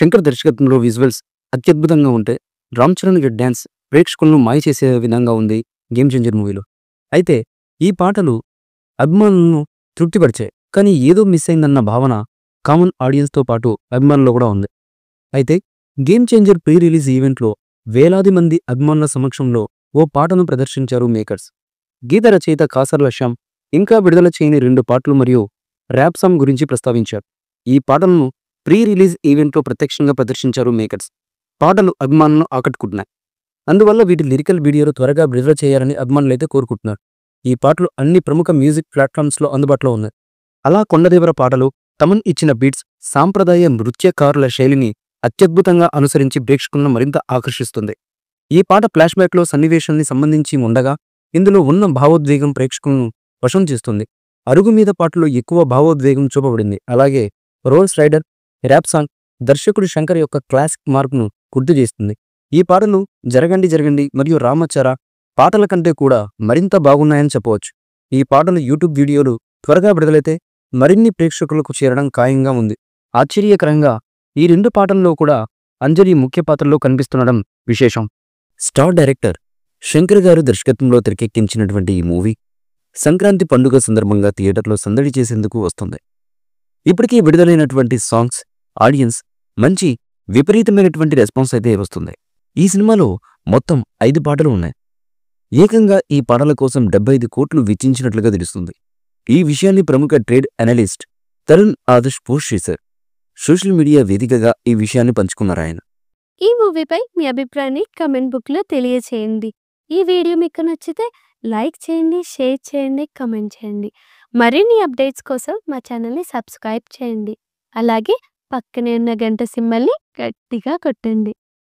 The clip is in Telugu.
శంకర్ దర్శకత్వంలో విజువల్స్ అత్యద్భుతంగా ఉంటే, రామ్ చరణ్ గారి డ్యాన్స్ ప్రేక్షకులను మాయ చేసే విధంగా ఉంది గేమ్ చేంజర్ మూవీలో. అయితే ఈ పాటలు అభిమానులను తృప్తిపరిచాయి. కానీ ఏదో మిస్ అయిందన్న భావన కామన్ ఆడియన్స్తో పాటు అభిమానుల్లో కూడా ఉంది. అయితే గేమ్ చేంజర్ ప్రీ రిలీజ్ ఈవెంట్లో వేలాది మంది అభిమానుల సమక్షంలో ఓ పాటను ప్రదర్శించారు మేకర్స్. గీత రచయిత కాసర్ల శ్యామ్ ఇంకా విడుదల చేయని 2 పాటలు మరియు ర్యాప్ సాంగ్ గురించి ప్రస్తావించారు. ఈ పాటలను ప్రీ రిలీజ్ ఈవెంట్లో ప్రత్యక్షంగా ప్రదర్శించారు మేకర్స్. పాటలు అభిమానులను ఆకట్టుకుంటున్నాయి. అందువల్ల వీటి లిరికల్ వీడియోలు త్వరగా విడుదల చేయాలని అభిమానులైతే కోరుకుంటున్నారు. ఈ పాటలు అన్ని ప్రముఖ మ్యూజిక్ ప్లాట్ఫామ్స్లో అందుబాటులో ఉన్నాయి. అలా కొండదేవర పాటలు తమన్ ఇచ్చిన బీట్స్ సాంప్రదాయ నృత్యకారుల శైలిని అత్యద్భుతంగా అనుసరించి ప్రేక్షకులను మరింత ఆకర్షిస్తుంది. ఈ పాట ఫ్లాష్ బ్యాక్లో సన్నివేశాన్ని సంబంధించి ఉండగా ఇందులో ఉన్న భావోద్వేగం ప్రేక్షకులను వశం చేస్తుంది. అరుగు మీద పాటలో ఎక్కువ భావోద్వేగం చూపబడింది. అలాగే రోల్స్ రైడర్ ర్యాప్ సాంగ్ దర్శకుడు శంకర్ యొక్క క్లాసిక్ మార్క్ను గుర్తు చేస్తుంది. ఈ పాటలు జరగండి జరగండి మరియు రామచర పాటల కంటే కూడా మరింత బాగున్నాయని చెప్పవచ్చు. ఈ పాటలు యూట్యూబ్ వీడియోలు త్వరగా విడుదలైతే మరిన్ని ప్రేక్షకులకు చేరడం ఖాయంగా ఉంది. ఆశ్చర్యకరంగా ఈ 2 పాటల్లో కూడా అంజలి ముఖ్య పాత్రలో కనిపిస్తుండడం విశేషం. స్టార్ డైరెక్టర్ శంకర్ గారు దర్శకత్వంలో తెరకెక్కించినటువంటి ఈ మూవీ సంక్రాంతి పండుగ సందర్భంగా థియేటర్లో సందడి చేసేందుకు వస్తుంది. ఇప్పటికీ విడుదలైనటువంటి సాంగ్స్ ఆడియన్స్ మంచి విపరీతమైనటువంటి రెస్పాన్స్ అయితే వస్తుంది. ఈ సినిమాలో మొత్తం 5 పాటలు ఉన్నాయి. ఏకంగా ఈ పాటల కోసం 75 కోట్లు వెచ్చించినట్లుగా తెలుస్తుంది. ఈ విషయాన్ని ప్రముఖ trade analyst Tarun Adarsh post చేశారు. సోషల్ మీడియా వేదికగా ఈ విషయాన్ని పంచుకున్నారు. ఈ మూవీపై మీ అభిప్రాయాన్ని కమెంట్ బుక్లో తెలియచేయండి. ఈ వీడియో మీకు నచ్చితే లైక్ చేయండి, షేర్ చేయండి, కమెంట్ చేయండి. మరిన్ని అప్డేట్స్ కోసం మా ఛానల్ని సబ్స్క్రైబ్ చేయండి. అలాగే పక్కనే ఉన్న గంట సింబల్ని గట్టిగా కొట్టండి.